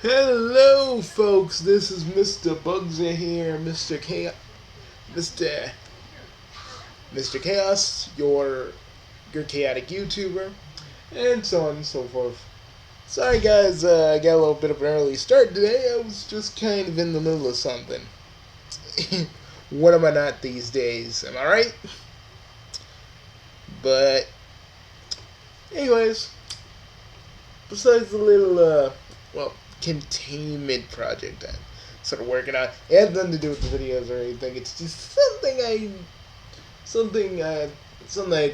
Hello, folks. This is Mr. Bugsy here, Mr. Chaos, Mr. Mr. Chaos, your chaotic YouTuber, and so on and so forth. Sorry, guys. I got a little bit of an early start today. I was just kind of in the middle of something. What am I not these days? Am I right? But, anyways, besides the little, containment project I'm sort of working on. It has nothing to do with the videos or anything. It's just something I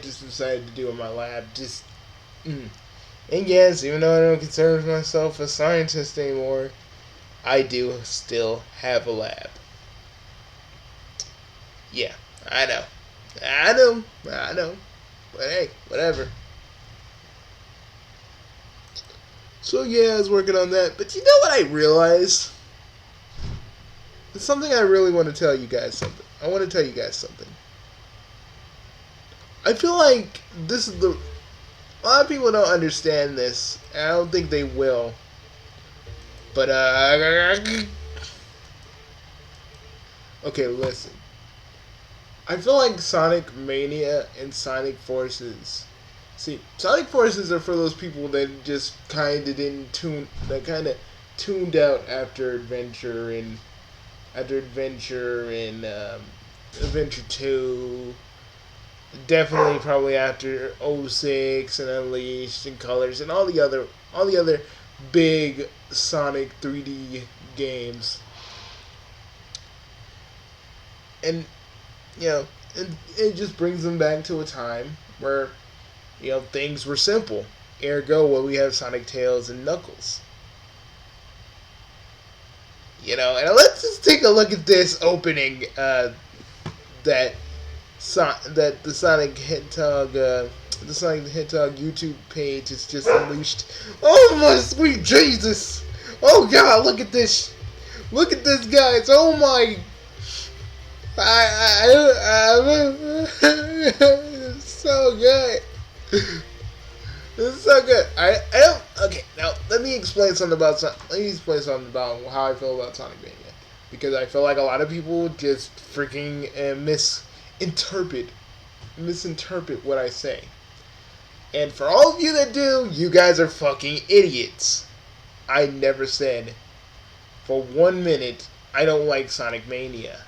just decided to do in my lab. And yes, even though I don't consider myself a scientist anymore, I do still have a lab. Yeah, I know. But hey, whatever. So yeah, I was working on that. But you know what I realized? It's something I really want to tell you guys something. I want to tell you guys something. I feel like this is a lot of people don't understand this, and I don't think they will. But okay, listen. I feel like Sonic Mania and Sonic Forces. See, Sonic Forces are for those people that just kind of tuned out after Adventure and Adventure 2. Definitely probably after '06 and Unleashed and Colors and all the other big Sonic 3D games. And it just brings them back to a time where things were simple. Ergo, well, we have Sonic, Tails, and Knuckles. And let's just take a look at this opening that the Sonic Hedgehog YouTube page has just unleashed. Oh my sweet Jesus! Oh God, look at this! Look at this, guys! Oh my! It's so good. It's so good. I don't. Okay, now let me explain something about how I feel about Sonic Mania, because I feel like a lot of people just freaking misinterpret what I say. And for all of you that do, you guys are fucking idiots. I never said for 1 minute I don't like Sonic Mania.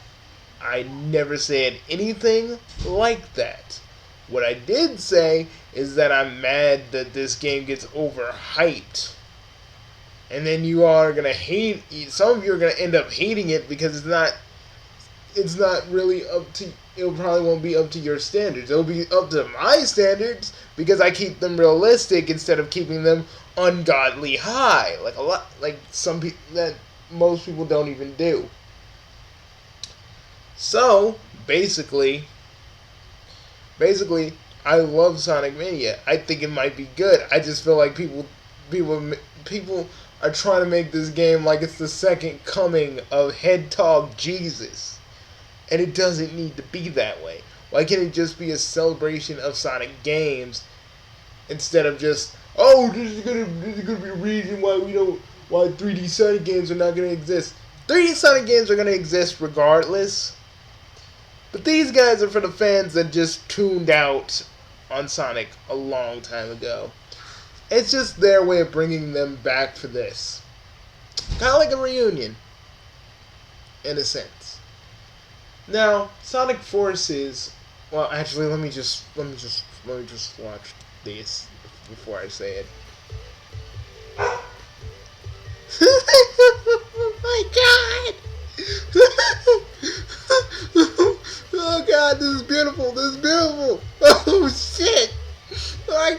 I never said anything like that. What I did say is that I'm mad that this game gets overhyped. And then you all are gonna hate. Some of you are gonna end up hating it because it's not really up to. It probably won't be up to your standards. It'll be up to my standards because I keep them realistic instead of keeping them ungodly high, like some people that most people don't even do. So basically, I love Sonic Mania. I think it might be good. I just feel like people are trying to make this game like it's the second coming of Hedgehog Jesus. And it doesn't need to be that way. Why can't it just be a celebration of Sonic games instead of just, oh, this is gonna be a reason why 3D Sonic games are not gonna exist. 3D Sonic games are gonna exist regardless. But these guys are for the fans that just tuned out on Sonic a long time ago. It's just their way of bringing them back for this. Kind of like a reunion, in a sense. Now, Sonic Forces. Well, actually, let me just watch this before I say it. Oh my God! Oh God, this is beautiful. This is beautiful. Oh shit! I,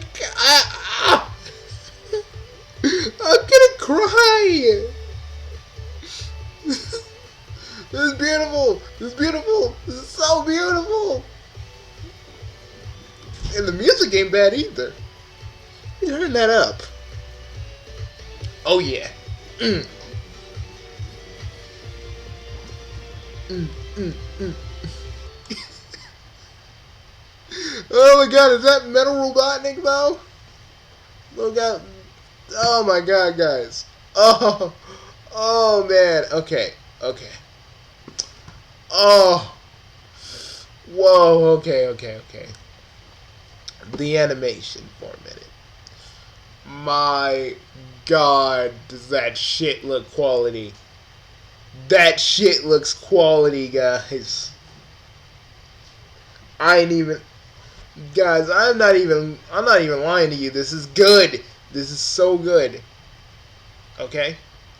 I'm gonna cry. This is beautiful. This is beautiful. This is so beautiful. And the music ain't bad either. You turn that up. Oh yeah. Mm. Oh my God, is that Metal Robotnik though? Oh God. Oh my God, guys. Oh, oh man. Okay, okay. Oh, whoa. Okay, okay, okay. The animation for a minute. My God, does that shit look quality? That shit looks quality, guys. I ain't even, guys. I'm not even lying to you. This is good. This is so good. Okay,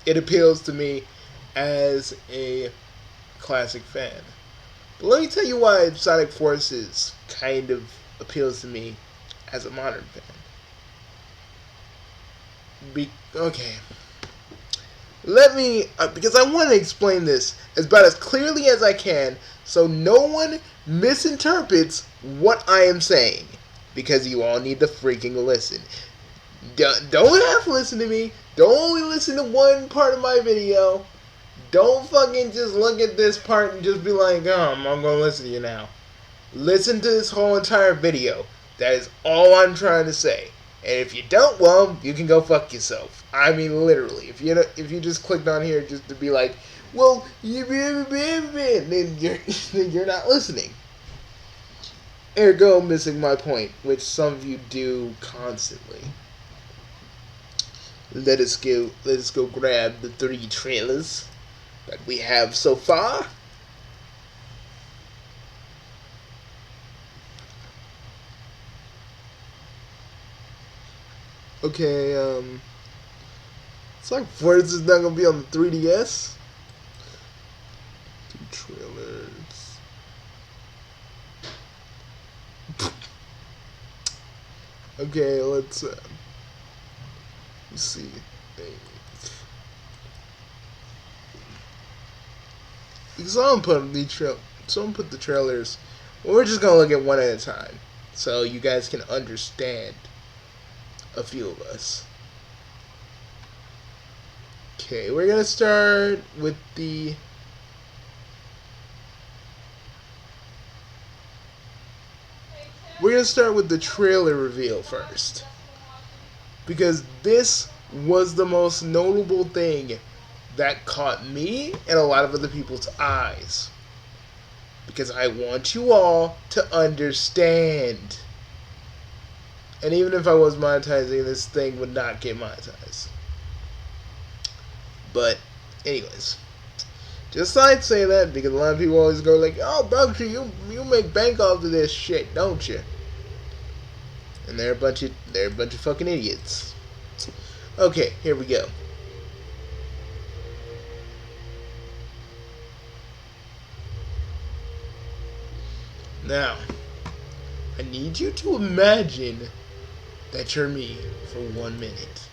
it appeals to me as a classic fan. But let me tell you why Sonic Forces kind of appeals to me as a modern fan. Okay, let me because I want to explain this as about as clearly as I can, so no one misinterprets what I am saying. Because you all need to freaking listen. Don't have to listen to me. Don't only listen to one part of my video. Don't fucking just look at this part and just be like, oh, I'm gonna listen to you now. Listen to this whole entire video. That is all I'm trying to say. And if you don't, well, you can go fuck yourself. I mean, literally. If you just clicked on here just to be like, well, then you're not listening. Ergo, missing my point, which some of you do constantly. Let us go grab the 3 trailers that we have so far. Okay, it's like Forza is not gonna be on the 3DS. 2 trailers. Okay, let's see. Someone put the trailers. Well, we're just gonna look at one at a time, so you guys can understand a few of us. Okay, we're gonna start with the. We're gonna start with the trailer reveal first, because this was the most notable thing that caught me and a lot of other people's eyes. Because I want you all to understand. And even if I was monetizing, this thing would not get monetized. But, anyways. Just thought I'd say that because a lot of people always go like, oh, Bugsy, you make bank off of this shit, don't you? And they're a bunch of fucking idiots. Okay, here we go. Now, I need you to imagine that you're me for 1 minute.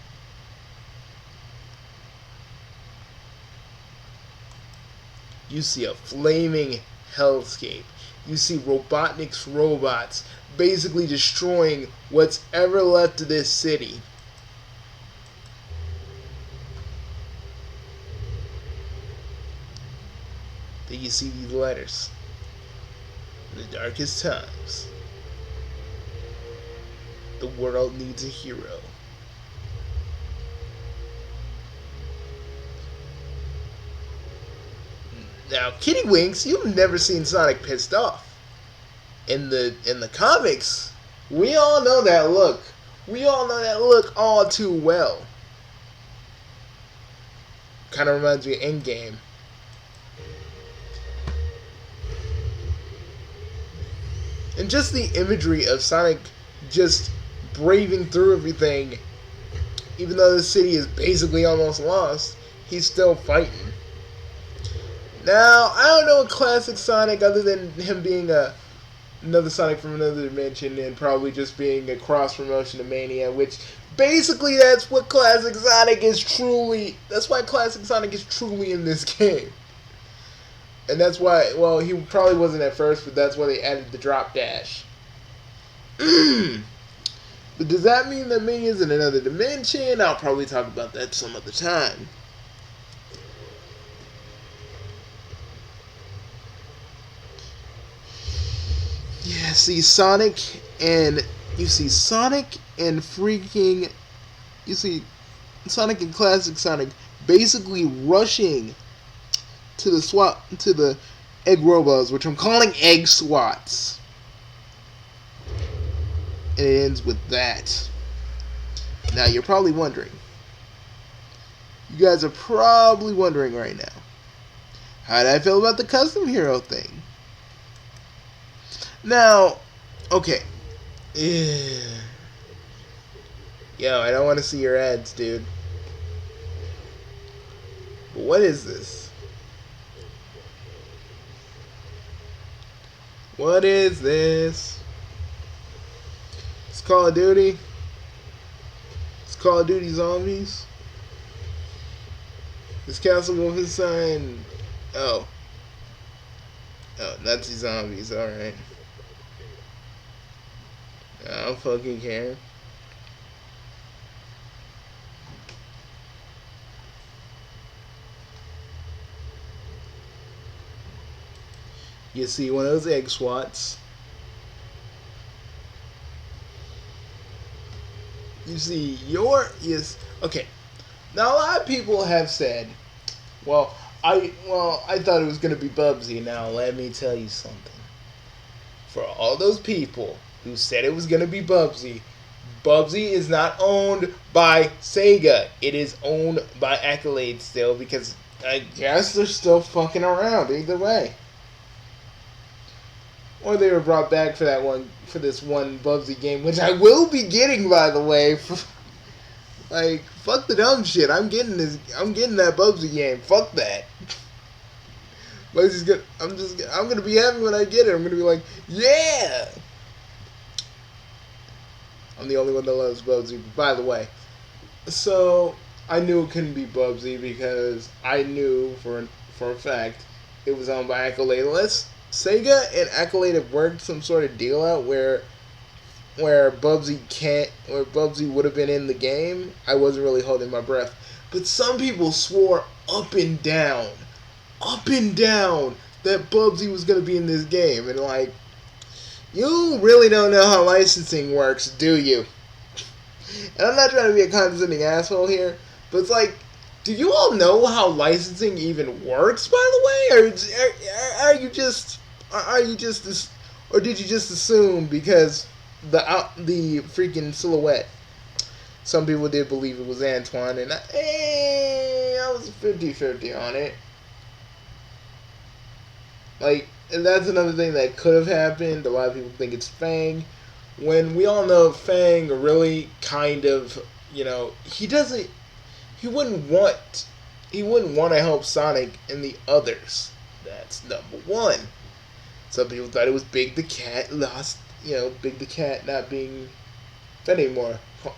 You see a flaming hellscape. You see Robotnik's robots basically destroying what's ever left of this city. Then you see these letters. In the darkest times, the world needs a hero. Now, Kitty Winks, you've never seen Sonic pissed off. In the comics, we all know that look. We all know that look all too well. Kind of reminds me of Endgame. And just the imagery of Sonic just braving through everything, even though the city is basically almost lost, he's still fighting. Now, I don't know a classic Sonic other than him being another Sonic from another dimension and probably just being a cross promotion of Mania, which basically that's what classic Sonic is truly. That's why classic Sonic is truly in this game. And that's why, well, he probably wasn't at first, but that's why they added the drop dash. But does that mean that Mania's in another dimension? I'll probably talk about that some other time. Yeah, see Sonic and freaking, you see Sonic and Classic Sonic basically rushing to the egg robots, which I'm calling egg swats. And it ends with that. Now you're probably wondering. You guys are probably wondering right now. How did I feel about the custom hero thing? Now, okay. Yo, I don't want to see your ads, dude. But what is this? What is this? It's Call of Duty. It's Call of Duty Zombies. It's Castle Wolfenstein. Oh. Oh, Nazi Zombies, alright. I don't fucking care. You see one of those egg swats. You see yes. Okay. Now a lot of people have said, I thought it was gonna be Bubsy. Now let me tell you something. For all those people who said it was gonna be Bubsy, Bubsy is not owned by Sega. It is owned by Accolade still, because I guess they're still fucking around either way. Or they were brought back for this one Bubsy game, which I will be getting, by the way. Like, fuck the dumb shit. I'm getting that Bubsy game. Fuck that. Bubsy's good. I'm gonna be happy when I get it. I'm gonna be like, yeah. I'm the only one that loves Bubsy, by the way. So I knew it couldn't be Bubsy because I knew for a fact it was owned by Accolade. Unless Sega and Accolade have worked some sort of deal out where Bubsy would have been in the game, I wasn't really holding my breath. But some people swore up and down that Bubsy was gonna be in this game, and like, you really don't know how licensing works, do you? And I'm not trying to be a condescending asshole here, but it's like, do you all know how licensing even works, by the way? Or did you just assume because the freaking silhouette? Some people did believe it was Antoine, and I was 50-50 on it. Like, and that's another thing that could have happened. A lot of people think it's Fang, when we all know Fang really kind of, he wouldn't want to help Sonic and the others. That's number one. Some people thought it was Big the Cat lost, Big the Cat not being fed anymore, but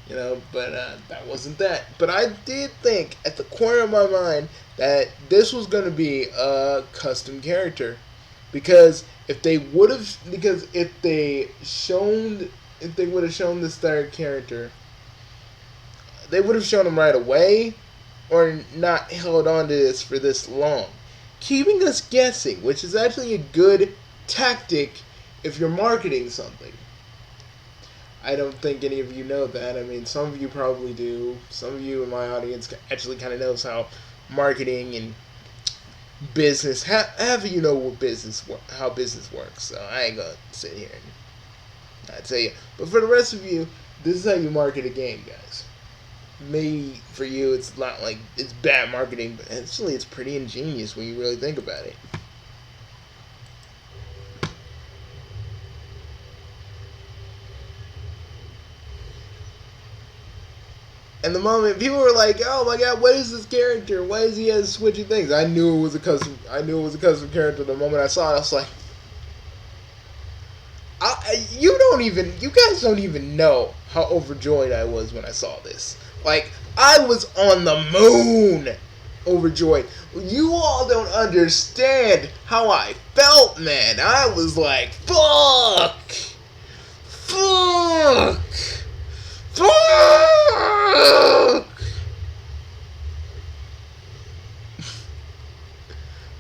that wasn't that. But I did think at the corner of my mind that this was going to be a custom character, because if they would have shown this third character, they would have shown him right away, or not held on to this for this long, keeping us guessing, which is actually a good tactic if you're marketing something. I don't think any of you know that. I mean, some of you probably do. Some of you in my audience actually kind of knows how marketing and business, half of you know how business works. So I ain't gonna sit here and not tell you. But for the rest of you, this is how you market a game, guys. Maybe for you it's not like it's bad marketing, but actually it's pretty ingenious when you really think about it. And the moment people were like, "Oh my God, what is this character? Why does he have switchy things?" I knew it was a custom character. The moment I saw it, I was like, you guys don't even know how overjoyed I was when I saw this. Like, I was on the moon overjoyed. You all don't understand how I felt, man. I was like, fuck.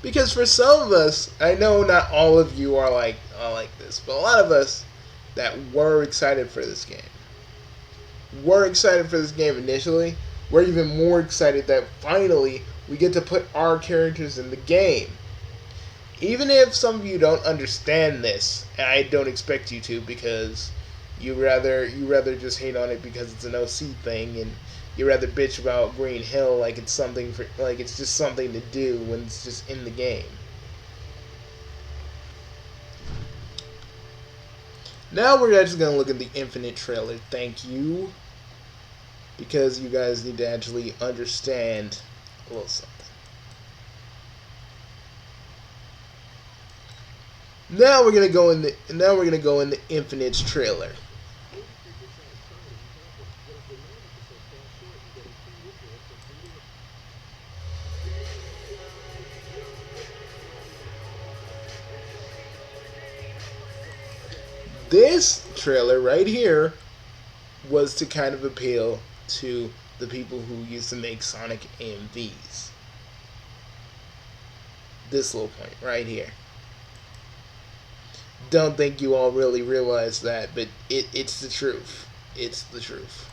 Because for some of us, I know not all of you are like this, but a lot of us that were excited for this game, were excited for this game initially, we're even more excited that finally we get to put our characters in the game. Even if some of you don't understand this, and I don't expect you to, because you rather just hate on it because it's an OC thing, and you rather bitch about Green Hill like it's something for, like it's just something to do when it's just in the game. Now we're actually gonna look at the Infinite trailer. Thank you, because you guys need to actually understand a little something. Now we're gonna go in the Infinite's trailer. This trailer right here was to kind of appeal to the people who used to make Sonic AMVs. This little point right here. Don't think you all really realize that, but it's the truth. It's the truth.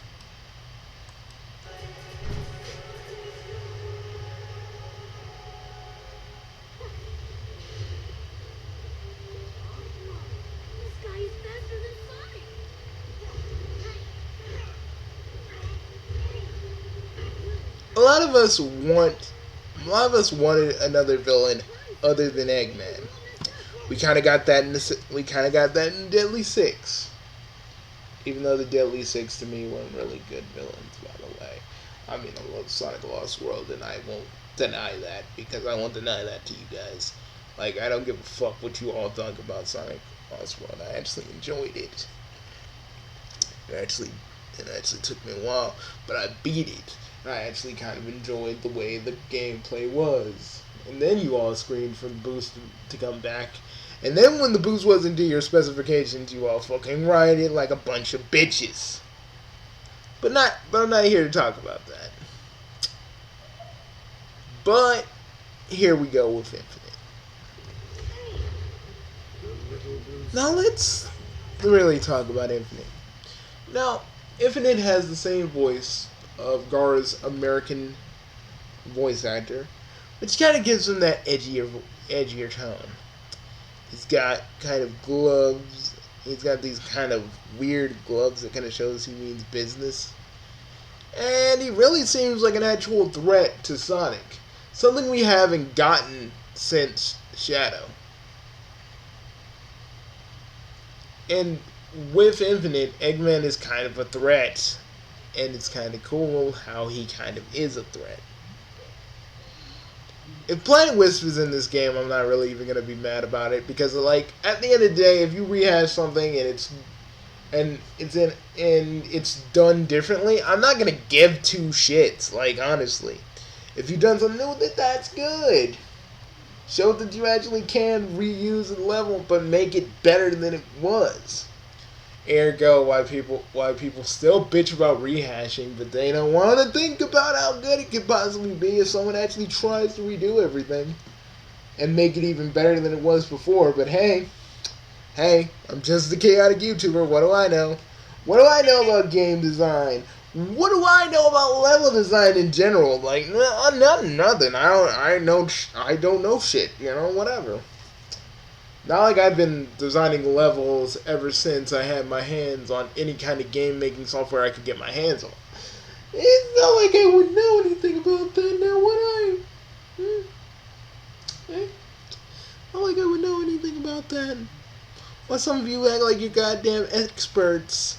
A lot of us wanted another villain other than Eggman. We kind of got that in Deadly Six. Even though the Deadly Six to me weren't really good villains, by the way. I mean, I love Sonic Lost World, and I won't deny that, because I won't deny that to you guys. Like, I don't give a fuck what you all think about Sonic Lost World. I actually enjoyed it. It actually took me a while, but I beat it. I actually kind of enjoyed the way the gameplay was. And then you all screamed for the boost to come back. And then when the boost wasn't to your specifications, you all fucking rioted like a bunch of bitches. But I'm not here to talk about that. But here we go with Infinite. Now let's really talk about Infinite. Now, Infinite has the same voice of Gara's American voice actor, which kind of gives him that edgier tone. He's got kind of gloves. He's got these kind of weird gloves that kind of shows he means business. And he really seems like an actual threat to Sonic. Something we haven't gotten since Shadow. And with Infinite, Eggman is kind of a threat. And it's kind of cool how he kind of is a threat. If Planet Wisp is in this game, I'm not really even gonna be mad about it, because like at the end of the day, if you rehash something and it's done differently, I'm not gonna give two shits. Like, honestly, if you've done something new with it, that's good. Show that you actually can reuse a level, but make it better than it was. Ergo, why people still bitch about rehashing, but they don't want to think about how good it could possibly be if someone actually tries to redo everything and make it even better than it was before. But hey, I'm just a chaotic YouTuber. What do I know? What do I know about game design? What do I know about level design in general? Like, nothing. I don't know shit. You know, whatever. Not like I've been designing levels ever since I had my hands on any kind of game-making software I could get my hands on. It's not like I would know anything about that now, would I? Not like I would know anything about that. Why some of you act like you're goddamn experts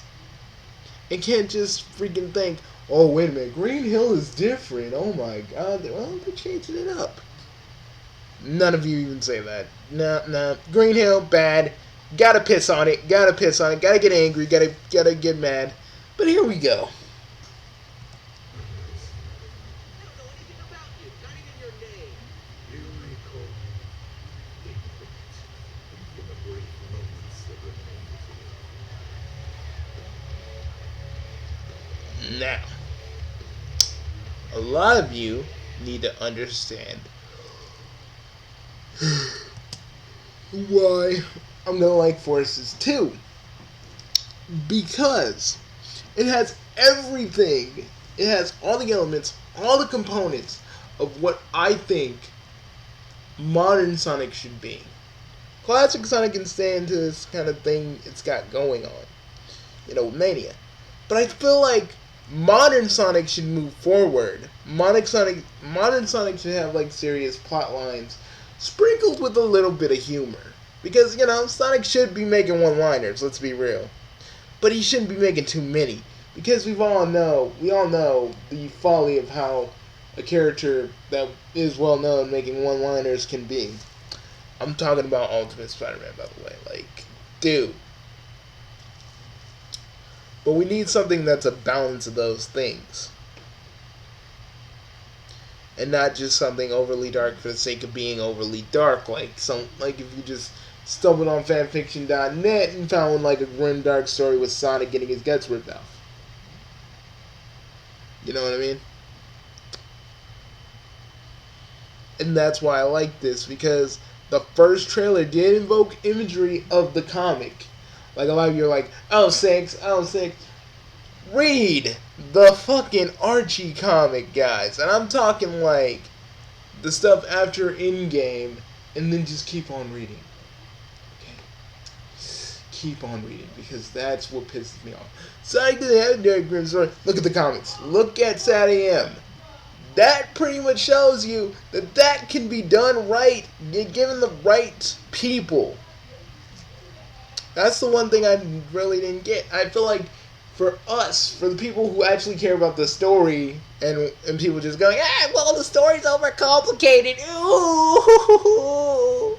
and can't just freaking think, oh, wait a minute, Green Hill is different. Oh my god, well, they're changing it up. None of you even say that. Nah. Green Hill, bad. Gotta piss on it. Gotta get angry. Gotta get mad. But here we go. Now, a lot of you need to understand why I'm gonna like Forces 2. Because it has everything. It has all the elements, all the components of what I think modern Sonic should be. Classic Sonic can stand to this kind of thing it's got going on, Mania. But I feel like modern Sonic should move forward. Modern Sonic should have like serious plot lines, sprinkled with a little bit of humor. Because Sonic should be making one-liners. Let's be real, but he shouldn't be making too many. Because we all know the folly of how a character that is well known making one-liners can be. I'm talking about Ultimate Spider-Man, by the way. Like, dude. But we need something that's a balance of those things. And not just something overly dark for the sake of being overly dark. Like if you just stumbled on fanfiction.net and found like a grim dark story with Sonic getting his guts ripped off. You know what I mean? And that's why I like this, because the first trailer did invoke imagery of the comic. Like, a lot of you are like, oh, six. Read the fucking Archie comic, guys. And I'm talking, like, the stuff after Endgame, and then just keep on reading. Okay? Keep on reading, because that's what pisses me off. Sonic didn't have a Derek Grimm story. Look at the comics. Look at SatAM. That pretty much shows you that can be done right, given the right people. That's the one thing I really didn't get. I feel like for the people who actually care about the story, and people just going, well, the story's overcomplicated. Ooh.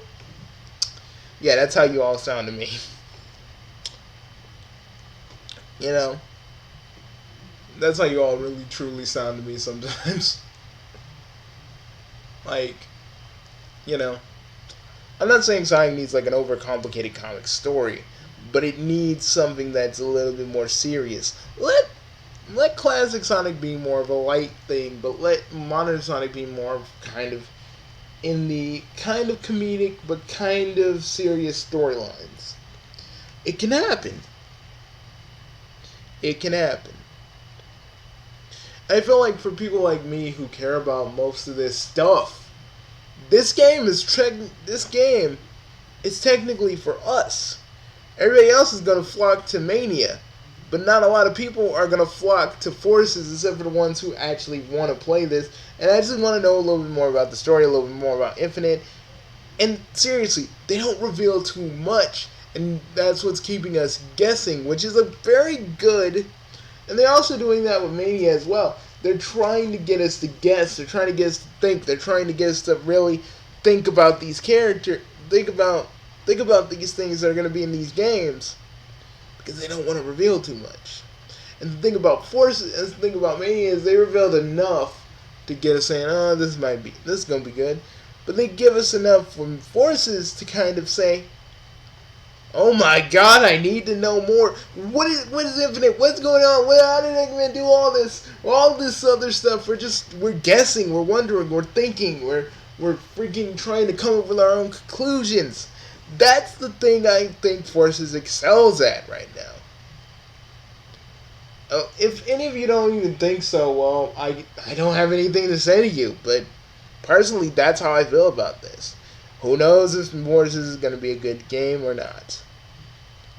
Yeah, that's how you all sound to me. That's how you all really truly sound to me sometimes. Like, I'm not saying Sonic needs like an overcomplicated comic story, but it needs something that's a little bit more serious. Let classic Sonic be more of a light thing, but let modern Sonic be more of kind of in the kind of comedic but kind of serious storylines. It can happen. It can happen. I feel like for people like me who care about most of this stuff, this game is technically for us. Everybody else is going to flock to Mania, but not a lot of people are going to flock to Forces except for the ones who actually want to play this. And I just want to know a little bit more about the story, a little bit more about Infinite. And seriously, they don't reveal too much, and that's what's keeping us guessing, which is a very good. And they're also doing that with Mania as well. They're trying to get us to guess. They're trying to get us to think. They're trying to get us to really think about these characters. Think about these things that are going to be in these games, because they don't want to reveal too much. And the thing about Forces, and the thing about Mania is they revealed enough to get us saying, oh, this is going to be good. But they give us enough from Forces to kind of say, oh my god, I need to know more. What is Infinite? What's going on? How did Eggman do all this? All this other stuff. We're guessing, we're wondering, we're thinking, we're freaking trying to come up with our own conclusions. That's the thing I think Forces excels at right now. If any of you don't even think so, well, I don't have anything to say to you, but personally, that's how I feel about this. Who knows if Forces is going to be a good game or not.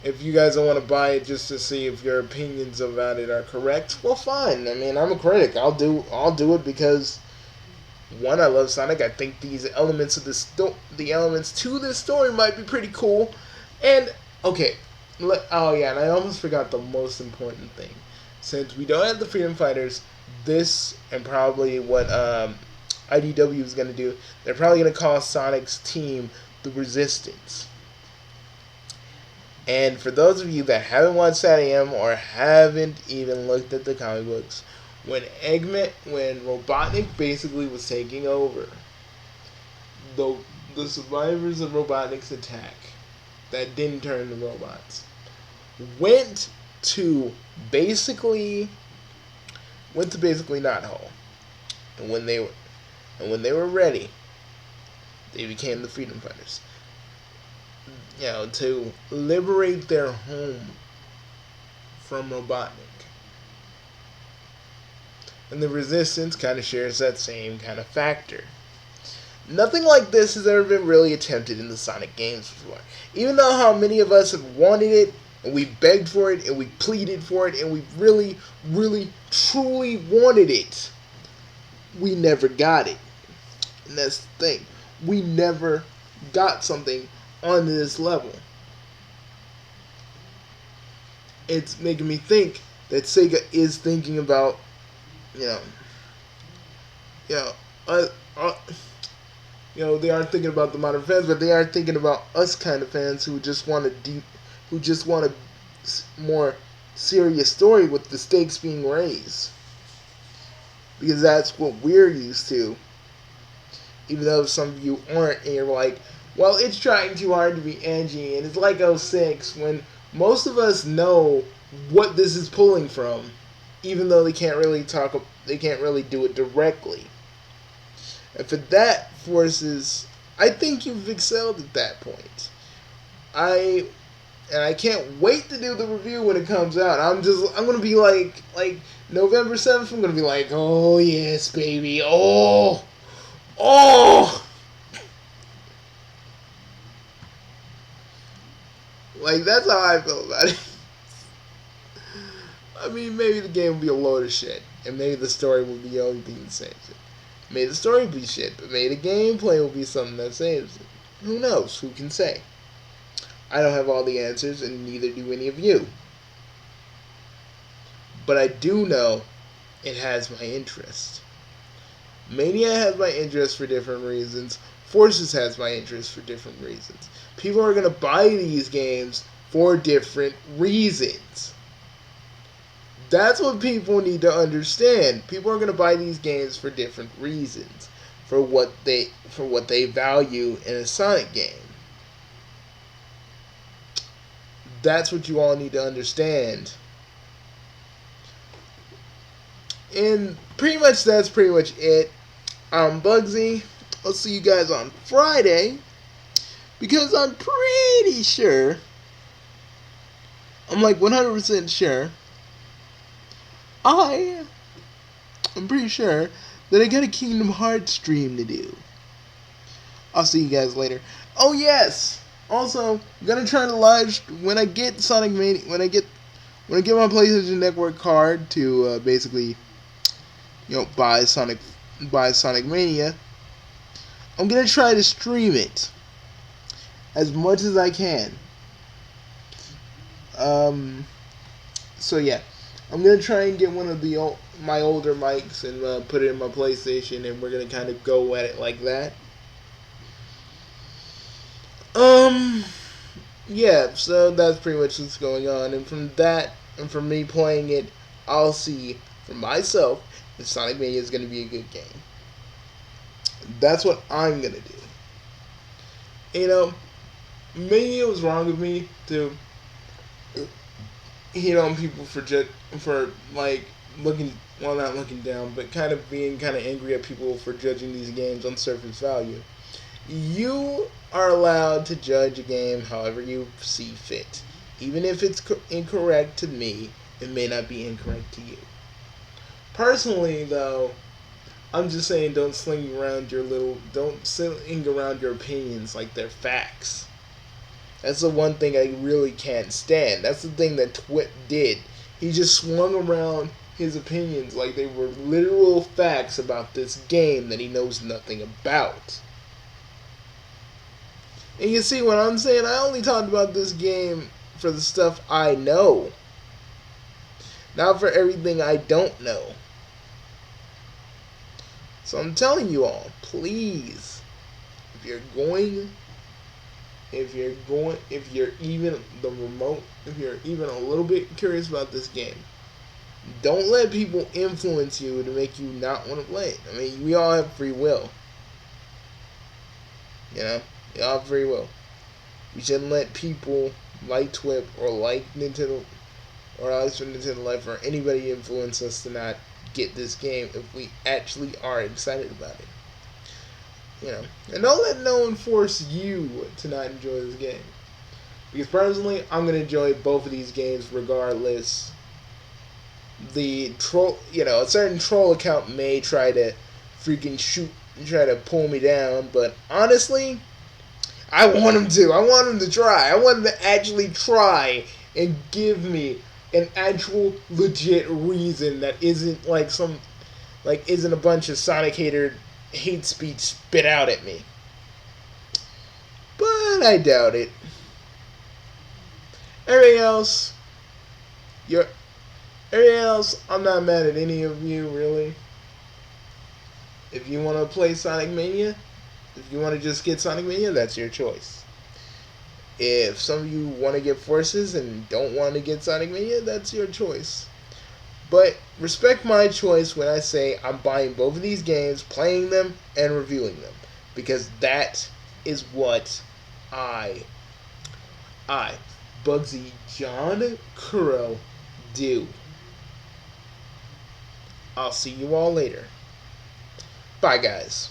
If you guys don't want to buy it just to see if your opinions about it are correct, well, fine. I mean, I'm a critic. I'll do it because, one, I love Sonic. I think these elements of the elements to this story might be pretty cool. And okay, and I almost forgot the most important thing. Since we don't have the Freedom Fighters, this and probably what IDW is going to do, they're probably going to call Sonic's team the Resistance. And for those of you that haven't watched SatAM or haven't even looked at the comic books, when Robotnik basically was taking over, the survivors of Robotnik's attack that didn't turn to robots went to basically Knothole. And when they were ready, they became the Freedom Fighters. To liberate their home from Robotnik. and the Resistance kind of shares that same kind of factor. Nothing like this has ever been really attempted in the Sonic games before. Even though how many of us have wanted it, and we begged for it, and we pleaded for it, and we really, really, truly wanted it, we never got it. And that's the thing. We never got something on this level. It's making me think that Sega is thinking about, you know, you know, uh, they aren't thinking about the modern fans, but they are thinking about us kind of fans who just want a more serious story with the stakes being raised, because that's what we're used to. Even though some of you aren't, and you're like, well, it's trying too hard to be edgy, and it's like '06 when most of us know what this is pulling from, even though they can't really do it directly. And for that forces, I think you've excelled at that point. I can't wait to do the review when it comes out. I'm gonna be like November 7th. I'm gonna be like, oh yes, baby, oh. Like, that's how I feel about it. I mean, maybe the game will be a load of shit, and maybe the story will be the only thing that saves it. Maybe the story will be shit, but maybe the gameplay will be something that saves it. Who knows? Who can say? I don't have all the answers, and neither do any of you. But I do know it has my interest. Mania has my interest for different reasons. Forces has my interest for different reasons. People are going to buy these games for different reasons. That's what people need to understand. People are going to buy these games for different reasons, for what they value in a Sonic game. That's what you all need to understand. And that's pretty much it. I'm Bugsy. I'll see you guys on Friday, because I'm pretty sure, I'm like 100% sure, I'm pretty sure that I got a Kingdom Hearts stream to do. I'll see you guys later. Oh yes! Also, I'm gonna try to live when I get Sonic Mania, when I get my PlayStation Network card to basically, buy Sonic Mania. I'm gonna try to stream it as much as I can. So yeah, I'm gonna try and get one of my older mics and put it in my PlayStation, and we're gonna kind of go at it like that. Yeah, so that's pretty much what's going on, and from that, and from me playing it, I'll see for myself if Sonic Mania is gonna be a good game. That's what I'm gonna do. Maybe it was wrong of me to hit on people for like not looking down, but kind of being kind of angry at people for judging these games on surface value. You are allowed to judge a game however you see fit. Even if it's incorrect to me, it may not be incorrect to you. Personally, though, I'm just saying, don't sling around your opinions like they're facts. That's the one thing I really can't stand. That's the thing that Twip did. He just swung around his opinions like they were literal facts about this game that he knows nothing about. And you see what I'm saying? I only talked about this game for the stuff I know, not for everything I don't know. So I'm telling you all, please, if you're even a little bit curious about this game, don't let people influence you to make you not want to play it. I mean, we all have free will. We all have free will. We shouldn't let people like Twip or like Nintendo or Alex from Nintendo Life or anybody influence us to not get this game if we actually are excited about it. And don't let no one force you to not enjoy this game. Because personally, I'm going to enjoy both of these games regardless the troll, a certain troll account may try to try to pull me down, but honestly, I want him to. I want him to try. I want him to actually try and give me an actual legit reason that isn't isn't a bunch of Sonic hater hate speech spit out at me. But I doubt it. Everything else, I'm not mad at any of you, really. If you want to play Sonic Mania, if you want to just get Sonic Mania, that's your choice. If some of you want to get Forces and don't want to get Sonic Mania, that's your choice. But respect my choice when I say I'm buying both of these games, playing them, and reviewing them. Because that is what I, Bugsy John Kuro, do. I'll see you all later. Bye, guys.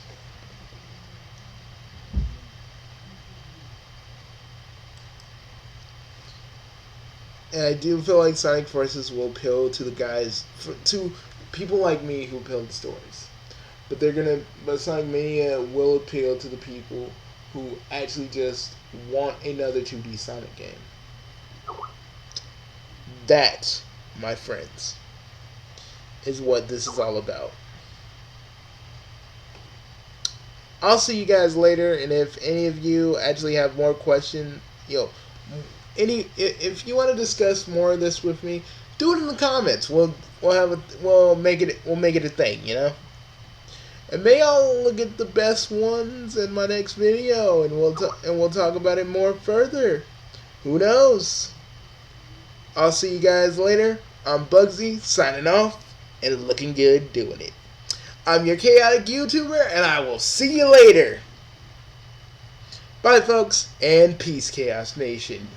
And I do feel like Sonic Forces will appeal to the guys, to people like me who build stories. But Sonic Mania will appeal to the people who actually just want another 2D Sonic game. That, my friends, is what this is all about. I'll see you guys later, and if any of you actually have more questions, if you want to discuss more of this with me, do it in the comments. We'll make it a thing, And maybe I'll look at the best ones in my next video, and we'll talk about it more further. Who knows? I'll see you guys later. I'm Bugsy, signing off, and looking good doing it. I'm your chaotic YouTuber, and I will see you later. Bye, folks, and peace, Chaos Nation.